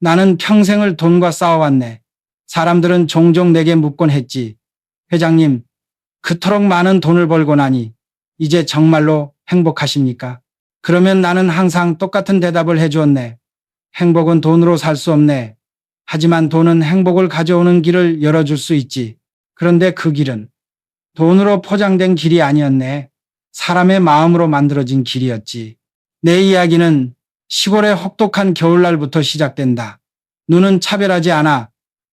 나는 평생을 돈과 싸워왔네. 사람들은 종종 내게 묻곤 했지. 회장님, 그토록 많은 돈을 벌고 나니 이제 정말로 행복하십니까? 그러면 나는 항상 똑같은 대답을 해주었네. 행복은 돈으로 살 수 없네. 하지만 돈은 행복을 가져오는 길을 열어줄 수 있지. 그런데 그 길은 돈으로 포장된 길이 아니었네. 사람의 마음으로 만들어진 길이었지. 내 이야기는 시골의 혹독한 겨울날부터 시작된다. 눈은 차별하지 않아.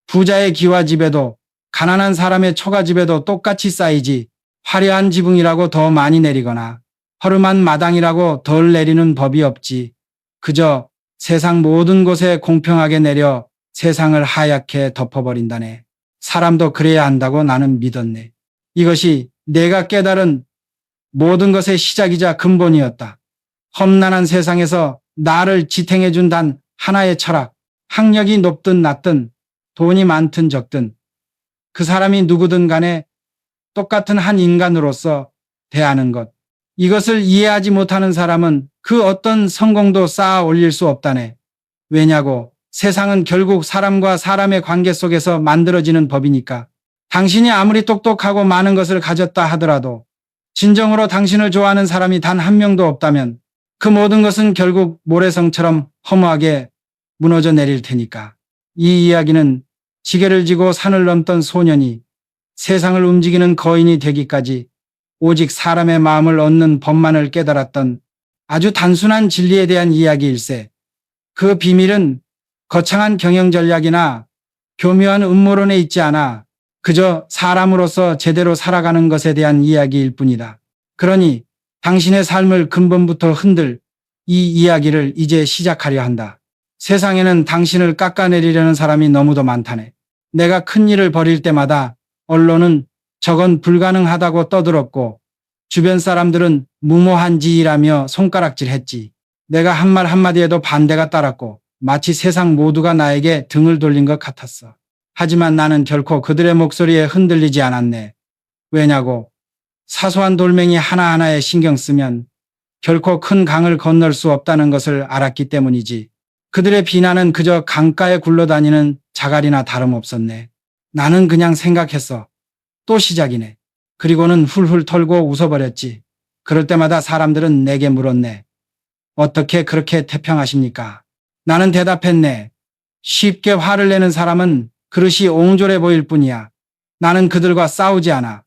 부자의 기와집에도 가난한 사람의 초가집에도 똑같이 쌓이지. 화려한 지붕이라고 더 많이 내리거나 허름한 마당이라고 덜 내리는 법이 없지. 그저 세상 모든 곳에 공평하게 내려 세상을 하얗게 덮어버린다네. 사람도 그래야 한다고 나는 믿었네. 이것이 내가 깨달은 모든 것의 시작이자 근본이었다. 험난한 세상에서 나를 지탱해준 단 하나의 철학. 학력이 높든 낮든 돈이 많든 적든 그 사람이 누구든 간에 똑같은 한 인간으로서 대하는 것. 이것을 이해하지 못하는 사람은 그 어떤 성공도 쌓아 올릴 수 없다네. 왜냐고? 세상은 결국 사람과 사람의 관계 속에서 만들어지는 법이니까. 당신이 아무리 똑똑하고 많은 것을 가졌다 하더라도 진정으로 당신을 좋아하는 사람이 단 한 명도 없다면 그 모든 것은 결국 모래성처럼 허무하게 무너져 내릴 테니까. 이 이야기는 지게를 지고 산을 넘던 소년이 세상을 움직이는 거인이 되기까지 오직 사람의 마음을 얻는 법만을 깨달았던 아주 단순한 진리에 대한 이야기일세. 그 비밀은 거창한 경영 전략이나 교묘한 음모론에 있지 않아 그저 사람으로서 제대로 살아가는 것에 대한 이야기일 뿐이다. 그러니 당신의 삶을 근본부터 흔들 이 이야기를 이제 시작하려 한다. 세상에는 당신을 깎아내리려는 사람이 너무도 많다네. 내가 큰 일을 벌일 때마다 언론은 저건 불가능하다고 떠들었고 주변 사람들은 무모한 짓이라며 손가락질했지. 내가 한 말 한마디에도 반대가 따랐고 마치 세상 모두가 나에게 등을 돌린 것 같았어. 하지만 나는 결코 그들의 목소리에 흔들리지 않았네. 왜냐고? 사소한 돌멩이 하나하나에 신경 쓰면 결코 큰 강을 건널 수 없다는 것을 알았기 때문이지. 그들의 비난은 그저 강가에 굴러다니는 자갈이나 다름없었네. 나는 그냥 생각했어. 또 시작이네. 그리고는 훌훌 털고 웃어버렸지. 그럴 때마다 사람들은 내게 물었네. 어떻게 그렇게 태평하십니까? 나는 대답했네. 쉽게 화를 내는 사람은 그릇이 옹졸해 보일 뿐이야. 나는 그들과 싸우지 않아.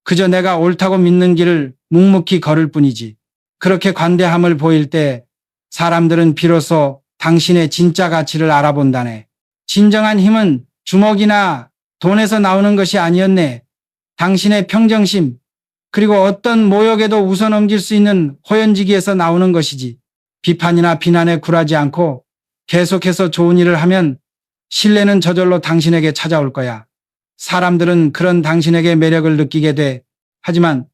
그저 내가 옳다고 믿는 길을 묵묵히 걸을 뿐이지. 그렇게 관대함을 보일 때 사람들은 비로소 당신의 진짜 가치를 알아본다네. 진정한 힘은 주먹이나 돈에서 나오는 것이 아니었네. 당신의 평정심, 그리고 어떤 모욕에도 웃어넘길 수 있는 호연지기에서 나오는 것이지. 비판이나 비난에 굴하지 않고 계속해서 좋은 일을 하면 신뢰는 저절로 당신에게 찾아올 거야. 사람들은 그런 당신에게 매력을 느끼게 돼. 하지만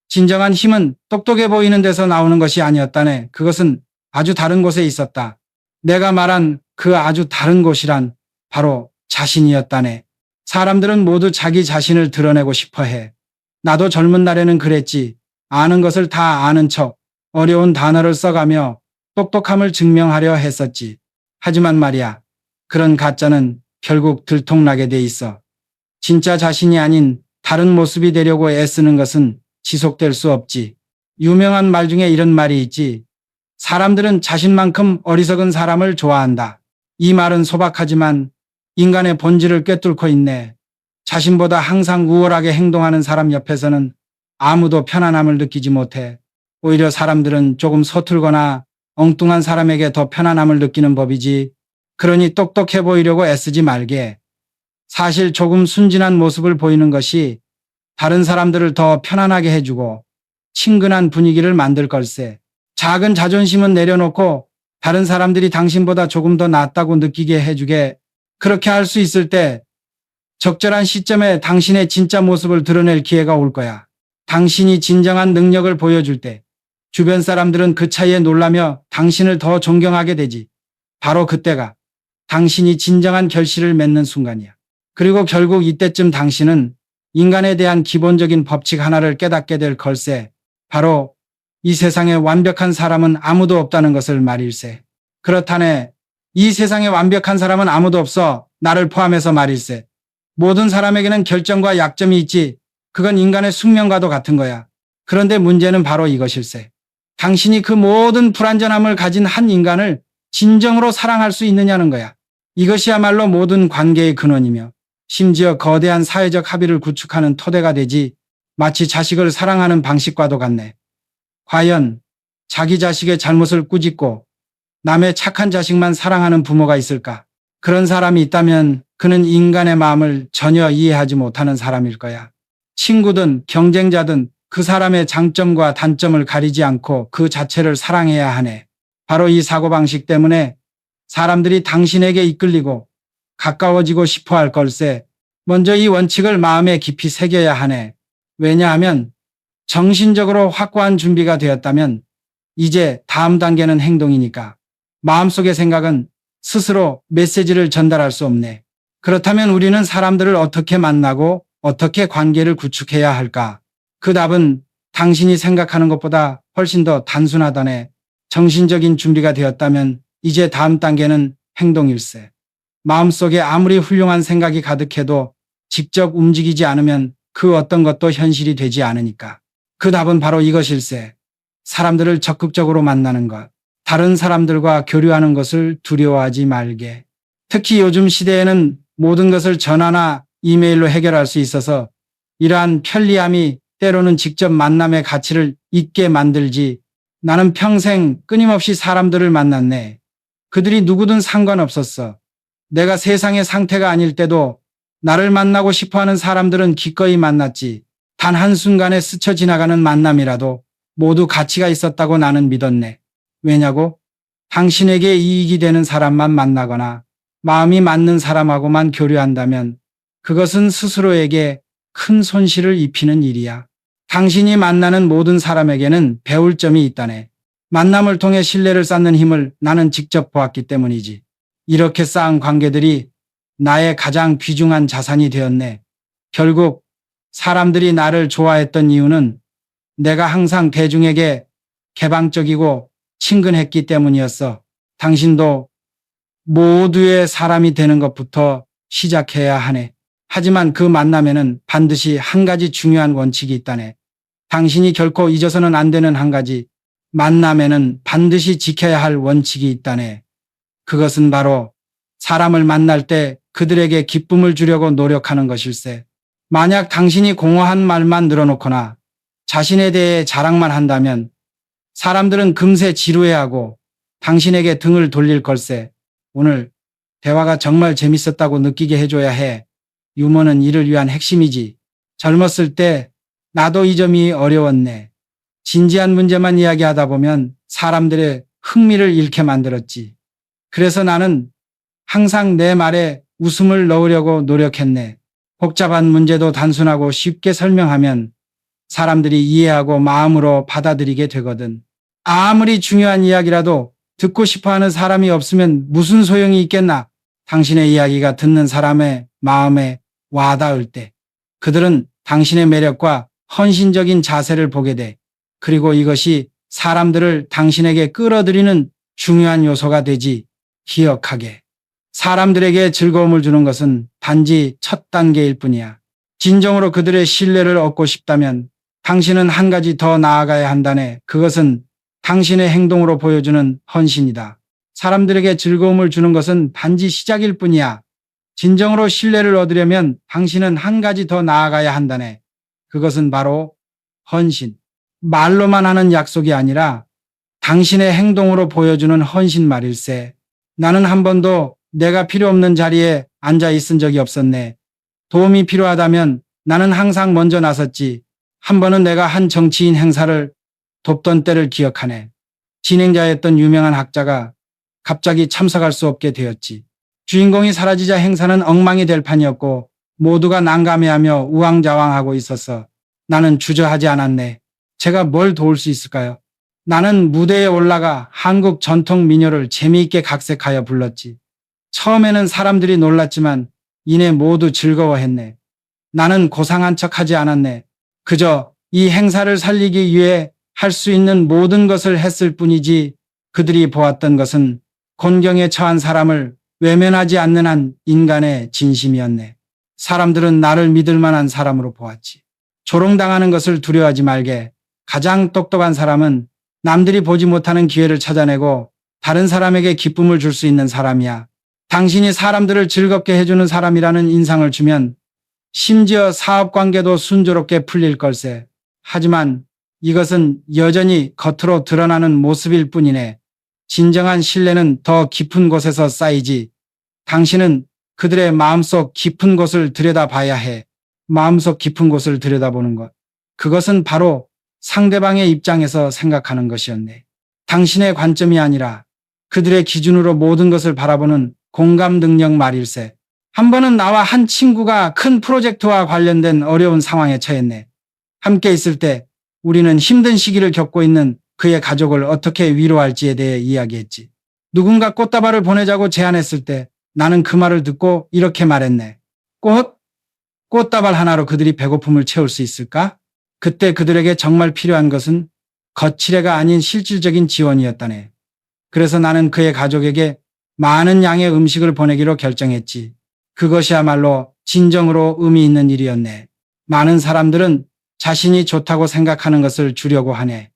진정한 힘은 똑똑해 보이는 데서 나오는 것이 아니었다네. 그것은 아주 다른 곳에 있었다. 내가 말한 그 아주 다른 곳이란 바로 자신이었다네. 사람들은 모두 자기 자신을 드러내고 싶어 해. 나도 젊은 날에는 그랬지. 아는 것을 다 아는 척 어려운 단어를 써가며 똑똑함을 증명하려 했었지. 하지만 말이야, 그런 가짜는 결국 들통나게 돼 있어. 진짜 자신이 아닌 다른 모습이 되려고 애쓰는 것은 지속될 수 없지. 유명한 말 중에 이런 말이 있지. 사람들은 자신만큼 어리석은 사람을 좋아한다. 이 말은 소박하지만 인간의 본질을 꿰뚫고 있네. 자신보다 항상 우월하게 행동하는 사람 옆에서는 아무도 편안함을 느끼지 못해. 오히려 사람들은 조금 서툴거나 엉뚱한 사람에게 더 편안함을 느끼는 법이지. 그러니 똑똑해 보이려고 애쓰지 말게. 사실 조금 순진한 모습을 보이는 것이 다른 사람들을 더 편안하게 해주고 친근한 분위기를 만들 걸세. 작은 자존심은 내려놓고 다른 사람들이 당신보다 조금 더 낫다고 느끼게 해주게. 그렇게 할 수 있을 때 적절한 시점에 당신의 진짜 모습을 드러낼 기회가 올 거야. 당신이 진정한 능력을 보여줄 때 주변 사람들은 그 차이에 놀라며 당신을 더 존경하게 되지. 바로 그때가 당신이 진정한 결실을 맺는 순간이야. 그리고 결국 이때쯤 당신은 인간에 대한 기본적인 법칙 하나를 깨닫게 될 걸세. 바로 이 세상에 완벽한 사람은 아무도 없다는 것을 말일세. 그렇다네. 이 세상에 완벽한 사람은 아무도 없어. 나를 포함해서 말일세. 모든 사람에게는 결점과 약점이 있지. 그건 인간의 숙명과도 같은 거야. 그런데 문제는 바로 이것일세. 당신이 그 모든 불완전함을 가진 한 인간을 진정으로 사랑할 수 있느냐는 거야. 이것이야말로 모든 관계의 근원이며 심지어 거대한 사회적 합의를 구축하는 토대가 되지 마치 자식을 사랑하는 방식과도 같네. 과연 자기 자식의 잘못을 꾸짖고 남의 착한 자식만 사랑하는 부모가 있을까? 그런 사람이 있다면 그는 인간의 마음을 전혀 이해하지 못하는 사람일 거야. 친구든 경쟁자든 그 사람의 장점과 단점을 가리지 않고 그 자체를 사랑해야 하네. 바로 이 사고방식 때문에 사람들이 당신에게 이끌리고 가까워지고 싶어 할 걸세. 먼저 이 원칙을 마음에 깊이 새겨야 하네. 왜냐하면 정신적으로 확고한 준비가 되었다면 이제 다음 단계는 행동이니까. 마음속의 생각은 스스로 메시지를 전달할 수 없네. 그렇다면 우리는 사람들을 어떻게 만나고 어떻게 관계를 구축해야 할까? 그 답은 당신이 생각하는 것보다 훨씬 더 단순하다네. 정신적인 준비가 되었다면 이제 다음 단계는 행동일세. 마음속에 아무리 훌륭한 생각이 가득해도 직접 움직이지 않으면 그 어떤 것도 현실이 되지 않으니까. 그 답은 바로 이것일세. 사람들을 적극적으로 만나는 것. 다른 사람들과 교류하는 것을 두려워하지 말게. 특히 요즘 시대에는 모든 것을 전화나 이메일로 해결할 수 있어서 이러한 편리함이 때로는 직접 만남의 가치를 잊게 만들지. 나는 평생 끊임없이 사람들을 만났네. 그들이 누구든 상관없었어. 내가 세상의 상태가 아닐 때도 나를 만나고 싶어하는 사람들은 기꺼이 만났지. 단 한순간에 스쳐 지나가는 만남이라도 모두 가치가 있었다고 나는 믿었네. 왜냐고? 당신에게 이익이 되는 사람만 만나거나 마음이 맞는 사람하고만 교류한다면 그것은 스스로에게 큰 손실을 입히는 일이야. 당신이 만나는 모든 사람에게는 배울 점이 있다네. 만남을 통해 신뢰를 쌓는 힘을 나는 직접 보았기 때문이지. 이렇게 쌓은 관계들이 나의 가장 귀중한 자산이 되었네. 결국 사람들이 나를 좋아했던 이유는 내가 항상 대중에게 개방적이고 친근했기 때문이었어. 당신도 모두의 사람이 되는 것부터 시작해야 하네. 하지만 그 만남에는 반드시 한 가지 중요한 원칙이 있다네. 당신이 결코 잊어서는 안 되는 한 가지, 만남에는 반드시 지켜야 할 원칙이 있다네. 그것은 바로 사람을 만날 때 그들에게 기쁨을 주려고 노력하는 것일세. 만약 당신이 공허한 말만 늘어놓거나 자신에 대해 자랑만 한다면 사람들은 금세 지루해하고 당신에게 등을 돌릴 걸세. 오늘 대화가 정말 재밌었다고 느끼게 해줘야 해. 유머는 이를 위한 핵심이지. 젊었을 때 나도 이 점이 어려웠네. 진지한 문제만 이야기하다 보면 사람들의 흥미를 잃게 만들었지. 그래서 나는 항상 내 말에 웃음을 넣으려고 노력했네. 복잡한 문제도 단순하고 쉽게 설명하면 사람들이 이해하고 마음으로 받아들이게 되거든. 아무리 중요한 이야기라도 듣고 싶어하는 사람이 없으면 무슨 소용이 있겠나. 당신의 이야기가 듣는 사람의 마음에 와닿을 때 그들은 당신의 매력과 헌신적인 자세를 보게 돼. 그리고 이것이 사람들을 당신에게 끌어들이는 중요한 요소가 되지. 기억하게. 사람들에게 즐거움을 주는 것은 단지 첫 단계일 뿐이야. 진정으로 그들의 신뢰를 얻고 싶다면 당신은 한 가지 더 나아가야 한다네. 그것은 당신의 행동으로 보여주는 헌신이다. 사람들에게 즐거움을 주는 것은 단지 시작일 뿐이야. 진정으로 신뢰를 얻으려면 당신은 한 가지 더 나아가야 한다네. 그것은 바로 헌신. 말로만 하는 약속이 아니라 당신의 행동으로 보여주는 헌신 말일세. 나는 한 번도 내가 필요 없는 자리에 앉아 있은 적이 없었네. 도움이 필요하다면 나는 항상 먼저 나섰지. 한 번은 내가 한 정치인 행사를 돕던 때를 기억하네. 진행자였던 유명한 학자가 갑자기 참석할 수 없게 되었지. 주인공이 사라지자 행사는 엉망이 될 판이었고 모두가 난감해하며 우왕좌왕하고 있었어. 나는 주저하지 않았네. 제가 뭘 도울 수 있을까요? 나는 무대에 올라가 한국 전통 민요를 재미있게 각색하여 불렀지. 처음에는 사람들이 놀랐지만 이내 모두 즐거워했네. 나는 고상한 척하지 않았네. 그저 이 행사를 살리기 위해 할 수 있는 모든 것을 했을 뿐이지 그들이 보았던 것은 곤경에 처한 사람을 외면하지 않는 한 인간의 진심이었네. 사람들은 나를 믿을 만한 사람으로 보았지. 조롱당하는 것을 두려워하지 말게. 가장 똑똑한 사람은 남들이 보지 못하는 기회를 찾아내고 다른 사람에게 기쁨을 줄 수 있는 사람이야. 당신이 사람들을 즐겁게 해주는 사람이라는 인상을 주면 심지어 사업관계도 순조롭게 풀릴 걸세. 하지만 이것은 여전히 겉으로 드러나는 모습일 뿐이네. 진정한 신뢰는 더 깊은 곳에서 쌓이지. 당신은 그들의 마음속 깊은 곳을 들여다봐야 해. 마음속 깊은 곳을 들여다보는 것. 그것은 바로 상대방의 입장에서 생각하는 것이었네. 당신의 관점이 아니라 그들의 기준으로 모든 것을 바라보는 공감 능력 말일세. 한 번은 나와 한 친구가 큰 프로젝트와 관련된 어려운 상황에 처했네. 함께 있을 때 우리는 힘든 시기를 겪고 있는 그의 가족을 어떻게 위로할지에 대해 이야기했지. 누군가 꽃다발을 보내자고 제안했을 때 나는 그 말을 듣고 이렇게 말했네. 꽃다발 하나로 그들이 배고픔을 채울 수 있을까? 그때 그들에게 정말 필요한 것은 거칠애가 아닌 실질적인 지원이었다네. 그래서 나는 그의 가족에게 많은 양의 음식을 보내기로 결정했지. 그것이야말로 진정으로 의미 있는 일이었네. 많은 사람들은 자신이 좋다고 생각하는 것을 주려고 하네.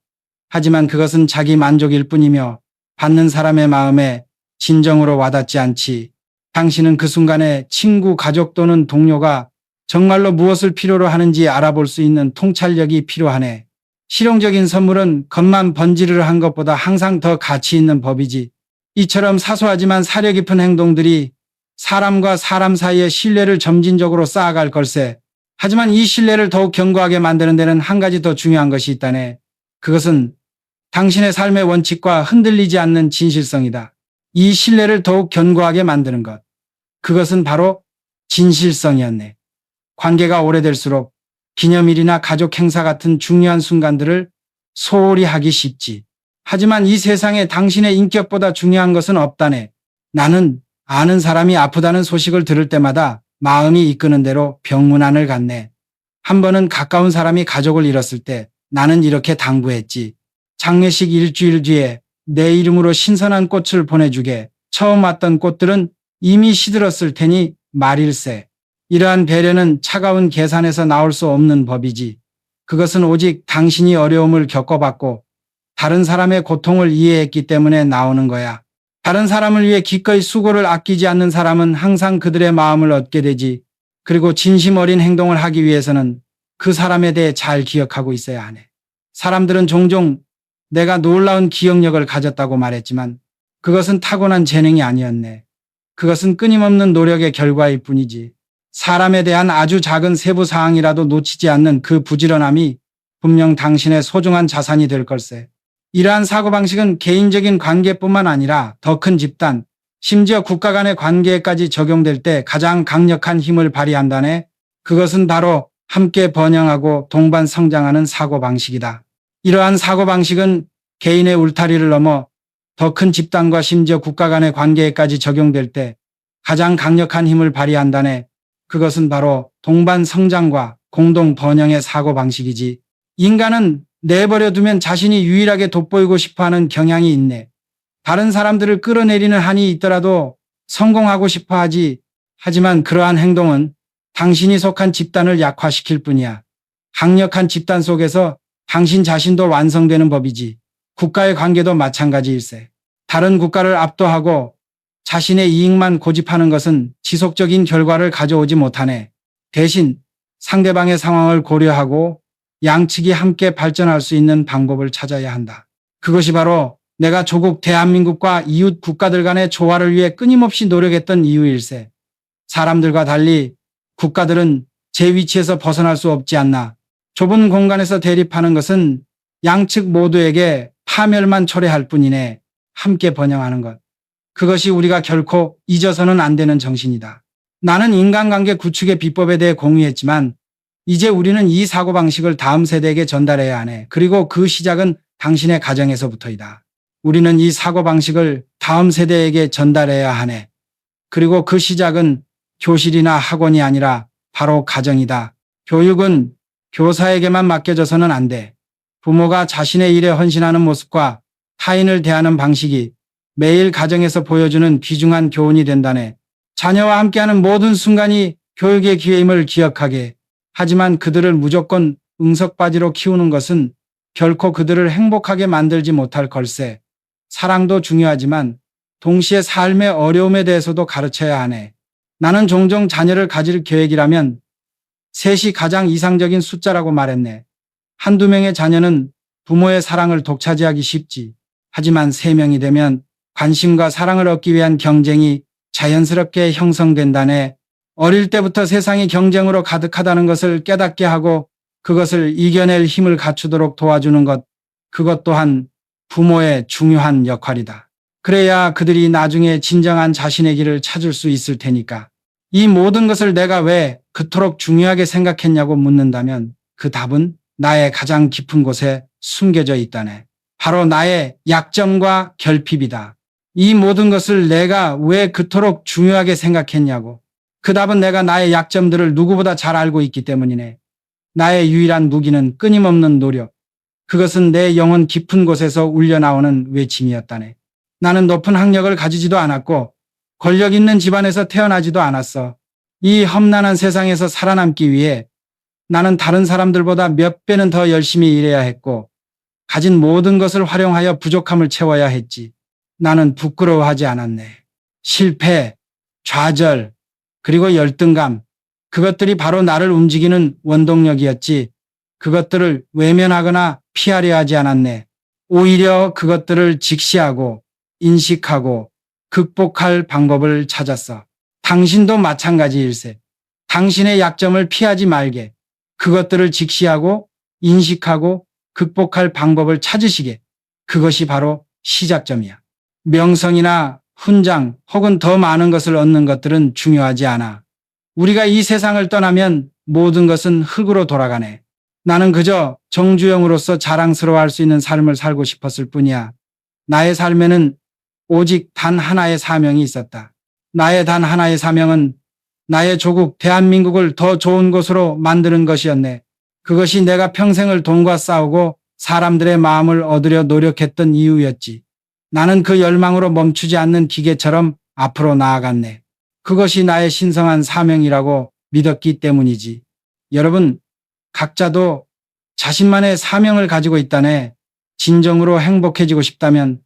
하지만 그것은 자기 만족일 뿐이며 받는 사람의 마음에 진정으로 와닿지 않지. 당신은 그 순간에 친구, 가족 또는 동료가 정말로 무엇을 필요로 하는지 알아볼 수 있는 통찰력이 필요하네. 실용적인 선물은 겉만 번지르르 한 것보다 항상 더 가치 있는 법이지. 이처럼 사소하지만 사려 깊은 행동들이 사람과 사람 사이의 신뢰를 점진적으로 쌓아갈 걸세. 하지만 이 신뢰를 더욱 견고하게 만드는 데는 한 가지 더 중요한 것이 있다네. 그것은 당신의 삶의 원칙과 흔들리지 않는 진실성이다. 이 신뢰를 더욱 견고하게 만드는 것. 그것은 바로 진실성이었네. 관계가 오래될수록 기념일이나 가족 행사 같은 중요한 순간들을 소홀히 하기 쉽지. 하지만 이 세상에 당신의 인격보다 중요한 것은 없다네. 나는 아는 사람이 아프다는 소식을 들을 때마다 마음이 이끄는 대로 병문안을 갔네. 한 번은 가까운 사람이 가족을 잃었을 때 나는 이렇게 당부했지. 장례식 일주일 뒤에 내 이름으로 신선한 꽃을 보내주게. 처음 왔던 꽃들은 이미 시들었을 테니 말일세. 이러한 배려는 차가운 계산에서 나올 수 없는 법이지. 그것은 오직 당신이 어려움을 겪어봤고 다른 사람의 고통을 이해했기 때문에 나오는 거야. 다른 사람을 위해 기꺼이 수고를 아끼지 않는 사람은 항상 그들의 마음을 얻게 되지. 그리고 진심 어린 행동을 하기 위해서는 그 사람에 대해 잘 기억하고 있어야 하네. 사람들은 종종 내가 놀라운 기억력을 가졌다고 말했지만 그것은 타고난 재능이 아니었네. 그것은 끊임없는 노력의 결과일 뿐이지. 사람에 대한 아주 작은 세부 사항이라도 놓치지 않는 그 부지런함이 분명 당신의 소중한 자산이 될 걸세. 이러한 사고방식은 개인적인 관계뿐만 아니라 더 큰 집단, 심지어 국가 간의 관계에까지 적용될 때 가장 강력한 힘을 발휘한다네. 그것은 바로 함께 번영하고 동반 성장하는 사고방식이다. 이러한 사고방식은 개인의 울타리를 넘어 더 큰 집단과 심지어 국가 간의 관계에까지 적용될 때 가장 강력한 힘을 발휘한다네. 그것은 바로 동반 성장과 공동 번영의 사고방식이지. 인간은 내버려 두면 자신이 유일하게 돋보이고 싶어하는 경향이 있네. 다른 사람들을 끌어내리는 한이 있더라도 성공하고 싶어 하지. 하지만 그러한 행동은 당신이 속한 집단을 약화시킬 뿐이야. 강력한 집단 속에서 당신 자신도 완성되는 법이지. 국가의 관계도 마찬가지일세. 다른 국가를 압도하고 자신의 이익만 고집하는 것은 지속적인 결과를 가져오지 못하네. 대신 상대방의 상황을 고려하고 양측이 함께 발전할 수 있는 방법을 찾아야 한다. 그것이 바로 내가 조국 대한민국과 이웃 국가들 간의 조화를 위해 끊임없이 노력했던 이유일세. 사람들과 달리 국가들은 제 위치에서 벗어날 수 없지 않나. 좁은 공간에서 대립하는 것은 양측 모두에게 파멸만 초래할 뿐이네. 함께 번영하는 것. 그것이 우리가 결코 잊어서는 안 되는 정신이다. 나는 인간관계 구축의 비법에 대해 공유했지만 이제 우리는 이 사고방식을 다음 세대에게 전달해야 하네. 그리고 그 시작은 당신의 가정에서부터이다. 우리는 이 사고방식을 다음 세대에게 전달해야 하네. 그리고 그 시작은 교실이나 학원이 아니라 바로 가정이다. 교육은 교사에게만 맡겨져서는 안 돼. 부모가 자신의 일에 헌신하는 모습과 타인을 대하는 방식이 매일 가정에서 보여주는 귀중한 교훈이 된다네. 자녀와 함께하는 모든 순간이 교육의 기회임을 기억하게. 하지만 그들을 무조건 응석바지로 키우는 것은 결코 그들을 행복하게 만들지 못할 걸세. 사랑도 중요하지만 동시에 삶의 어려움에 대해서도 가르쳐야 하네. 나는 종종 자녀를 가질 계획이라면 셋이 가장 이상적인 숫자라고 말했네. 한두 명의 자녀는 부모의 사랑을 독차지하기 쉽지. 하지만 세 명이 되면 관심과 사랑을 얻기 위한 경쟁이 자연스럽게 형성된다네. 어릴 때부터 세상이 경쟁으로 가득하다는 것을 깨닫게 하고 그것을 이겨낼 힘을 갖추도록 도와주는 것, 그것 또한 부모의 중요한 역할이다. 그래야 그들이 나중에 진정한 자신의 길을 찾을 수 있을 테니까. 이 모든 것을 내가 왜 그토록 중요하게 생각했냐고 묻는다면 그 답은 나의 가장 깊은 곳에 숨겨져 있다네. 바로 나의 약점과 결핍이다. 이 모든 것을 내가 왜 그토록 중요하게 생각했냐고. 그 답은 내가 나의 약점들을 누구보다 잘 알고 있기 때문이네. 나의 유일한 무기는 끊임없는 노력. 그것은 내 영혼 깊은 곳에서 울려나오는 외침이었다네. 나는 높은 학력을 가지지도 않았고 권력 있는 집안에서 태어나지도 않았어. 이 험난한 세상에서 살아남기 위해 나는 다른 사람들보다 몇 배는 더 열심히 일해야 했고 가진 모든 것을 활용하여 부족함을 채워야 했지. 나는 부끄러워하지 않았네. 실패, 좌절, 그리고 열등감, 그것들이 바로 나를 움직이는 원동력이었지. 그것들을 외면하거나 피하려 하지 않았네. 오히려 그것들을 직시하고 인식하고 극복할 방법을 찾았어. 당신도 마찬가지일세. 당신의 약점을 피하지 말게. 그것들을 직시하고 인식하고 극복할 방법을 찾으시게. 그것이 바로 시작점이야. 명성이나 훈장 혹은 더 많은 것을 얻는 것들은 중요하지 않아. 우리가 이 세상을 떠나면 모든 것은 흙으로 돌아가네. 나는 그저 정주영으로서 자랑스러워할 수 있는 삶을 살고 싶었을 뿐이야. 나의 삶에는 오직 단 하나의 사명이 있었다. 나의 단 하나의 사명은 나의 조국 대한민국을 더 좋은 곳으로 만드는 것이었네. 그것이 내가 평생을 돈과 싸우고 사람들의 마음을 얻으려 노력했던 이유였지. 나는 그 열망으로 멈추지 않는 기계처럼 앞으로 나아갔네. 그것이 나의 신성한 사명이라고 믿었기 때문이지. 여러분, 각자도 자신만의 사명을 가지고 있다네. 진정으로 행복해지고 싶다면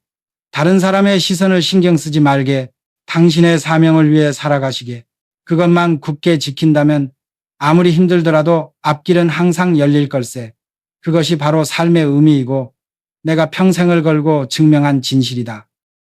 다른 사람의 시선을 신경 쓰지 말게 당신의 사명을 위해 살아가시게. 그것만 굳게 지킨다면 아무리 힘들더라도 앞길은 항상 열릴 걸세. 그것이 바로 삶의 의미이고 내가 평생을 걸고 증명한 진실이다.